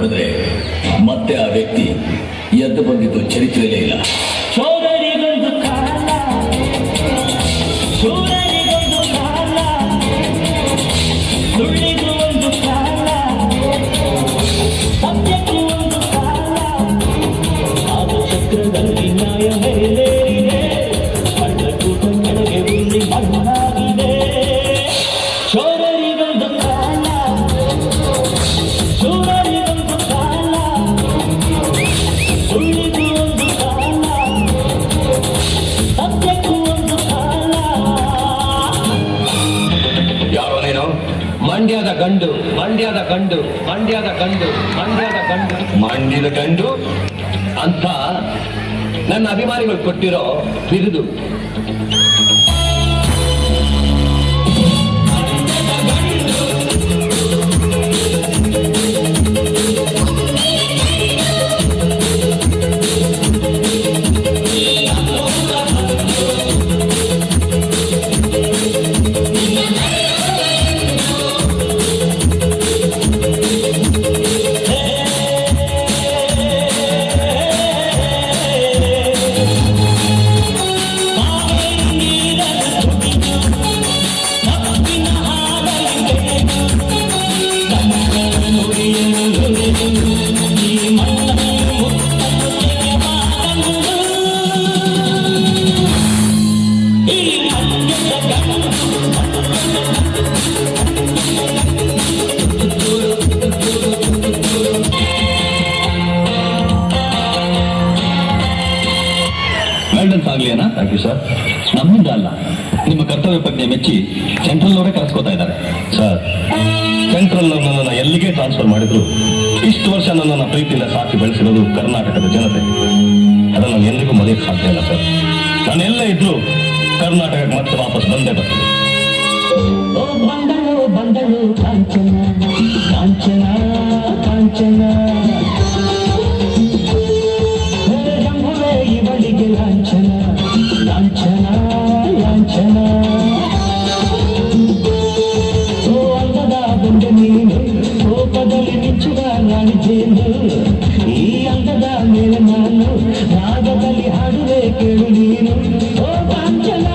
ನೋಡಿದ್ರೆ ಮತ್ತೆ ಆ ವ್ಯಕ್ತಿ ಎದ್ದು ಬಂದಿದ್ದು ಚರಿತ್ರೆಯಲ್ಲೇ ಇಲ್ಲ. ಸೋದರಿಗೊಂದು ಕಾಲ, ಸೂರರಿಗೊಂದು ಕಾಲ, ಸುಳ್ಳಿಗೂ ಒಂದು ಕಾಲ, ಸತ್ಯಕ್ಕೂ ಒಂದು ಕಾಲ. ಆದ ಚಕ್ರದಲ್ಲಿ ನ್ಯಾಯ ಮೇಲೇರಿದೆ, ಕಳ್ಳಕೂಟ ಕೆಳಗೆ ಉರುಳಿ ಮಣ್ಣಾಗಿದೆ. ಸೋದರಿಗೊಂದು ಕಾಲ, ಸೂರರಿಗೊಂದು ಕಾಲ, ಸುಳ್ಳಿಗೂ ಒಂದು ಕಾಲ, ಸತ್ಯಕ್ಕೂ ಒಂದು ಕಾಲ. ಯಾರೋ ನೀನು? ಮಂಡ್ಯದ ಗಂಡು, ಮಂಡ್ಯದ ಗಂಡು, ಮಂಡ್ಯದ ಗಂಡು, ಮಂಡ್ಯದ ಗಂಡು, ಮಂಡ್ಯದ ಗಂಡು ಅಂತ ನನ್ನ ಅಭಿಮಾನಿಗಳು ಕೊಟ್ಟಿರೋ ಬಿರುದು. ಗೈಡೆನ್ಸ್ ಆಗ್ಲಿಯೇನಾ? Thank you sir. ನಮ್ಮಿಂದ ಅಲ್ಲ, ನಿಮ್ಮ ಕರ್ತವ್ಯ ಪ್ರಜ್ಞೆ ಮೆಚ್ಚಿ ಸೆಂಟ್ರಲ್ನವರೇ ಕರೆಸ್ಕೋತಾ ಇದ್ದಾರೆ ಸರ್. ಸೆಂಟ್ರಲ್ ನನ್ನನ್ನು ಎಲ್ಲಿಗೆ ಟ್ರಾನ್ಸ್ಫರ್ ಮಾಡಿದ್ರು ಇಷ್ಟು ವರ್ಷ ನನ್ನನ್ನು ಪ್ರೀತಿಯಿಂದ ಸಾಕಿ ಬೆಳೆಸಿರೋದು ಕರ್ನಾಟಕದ ಜನತೆ. ಅದನ್ನು ನಾನು ಎಂದಿಗೂ ಮರೆಯಕ್ಕೆ ಸಾಧ್ಯ ಇಲ್ಲ ಸರ್. ನಾನು ಎಲ್ಲೇ ಇದ್ರು ಕರ್ನಾಟಕಕ್ಕೆ ಮತ್ತೆ ವಾಪಸ್ ಬಂದೇ ಬರ್ತದೆ. ಓ ಬಂದಳು ಬಂದಳು ಕಾಂಚನ, ಕಾಂಚನ ಕಾಂಚನ, ಜಂಬುವೆ ಇವಳಿಗೆ ಲಾಂಛನ, ಲಾಂಛನ ಲಾಂಛನ. ಓ ಅಂದದ ಬಂದೆ ನೀನು, ಕೋಪದಲ್ಲಿ ಮಿಂಚುವ ರಾಣಿಜೇನು. ಈ ಅಂದದ ಮೇಲೆ ನಾನು ರಾಗದಲ್ಲಿ ಹಾಡುವೆ ಕೇಳು ನೀನು. ಓ ಕಾಂಚನ,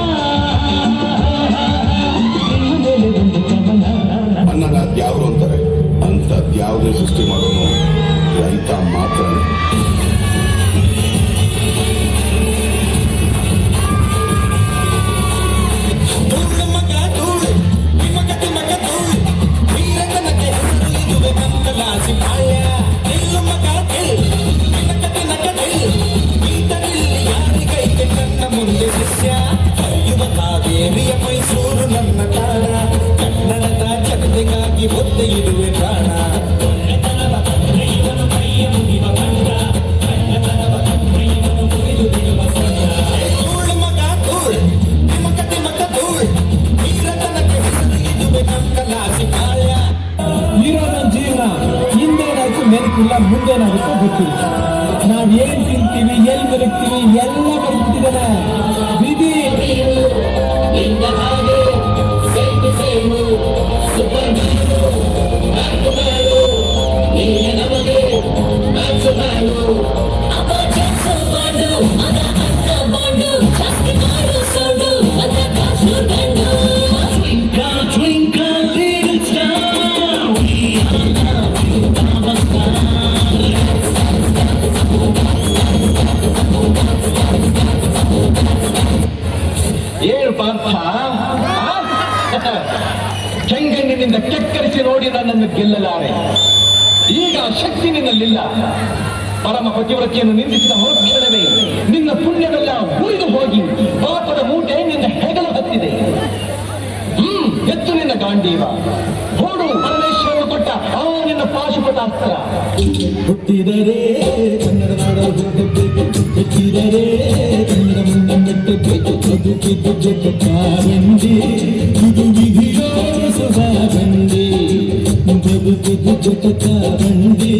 ಅದ್ಯಾವ್ರು ಅಂತಾರೆ, ಅಂಥದ್ಯಾವುದೇ ಸೃಷ್ಟಿ ಮಾಡೋನು ರೈತ ಮಾತ್ರ. ಮೈಸೂರು ನನ್ನ ತಾಣ, ಕನ್ನಡದ ಜನತೆಗಾಗಿ ಒತ್ತೆ ಇಡುವೆ ಪ್ರಾಣ. ಧೂಳ್ ಮಗ ಧೂಳ್, ತಿಮಕ ತಿಮಕ ಧೂಳ್, ವೀರತನಕ್ಕೆ ಹೆಸರು ಇದುವೆ ನಮ್ಮ ಲಾಸಿಪಾಳ್ಯ. ಇರೋದ ಜೀವನ ಹಿಂದೇನಾಯ್ತು ನೆನಪಿಲ್ಲ, ಮುಂದೇನಾಗುತ್ತೋ ಗೊತ್ತಿಲ್ಲ. ನಾವ್ ಏನ್ ತಿಂತೀವಿ, ಎಲ್ಲಿ ಬದುಕ್ತೀವಿ ಎಲ್ಲ ಬರ್ಬಿಟ್ಟಿದ್ದಾನೆ ವಿಧಿ. ಏನು ಪಾರ್ಥ, ಚೆಂಗಣ್ಣಿನಿಂದ ಕೆಕ್ಕರಿಸಿ ನೋಡಿ ನನ್ನನ್ನು ಗೆಲ್ಲಲಾರೆ. ಈಗ ಶಕ್ತಿ ನಿನ್ನಲ್ಲಿಲ್ಲ. ಪರಮ ಪತಿವ್ರತಿಯನ್ನು ನಿಂದಿಸಿದ ಮರುಕ್ಷಣವೇ ನಿನ್ನ ಪುಣ್ಯವೆಲ್ಲ ಉಳಿದು ಹೋಗಿ ಪಾಪದ ಮೂಟೆ ನಿನ್ನ ಹೆಗಲು ಹತ್ತಿದೆ. ಎತ್ತು ನಿನ್ನ ಗಾಂಡೀವ, ಹೋಡು ಪರಮೇಶ್ವರನು ಕೊಟ್ಟ ಆ ನಿನ್ನ ಪಾಶುಪತಾಸ್ತ್ರ. ಹುಟ್ಟಿದರೆ ಕನ್ನಡ ನಾಡಬೇಕು, ಹುಟ್ಟಿದರೆ ಕನ್ನಡ ಮುಂದೆ ಮೆಟ್ಟಬೇಕು. ಬದುಕಿದ್ದು ಜಗತ್ತಾರಂಡಿ, ಇದು ವಿಧಿಯೋ ಸುಧಾರಂಡಿ. ಬದುಕಿದ್ದು ಜಗತ್ತಾರಂಡಿ.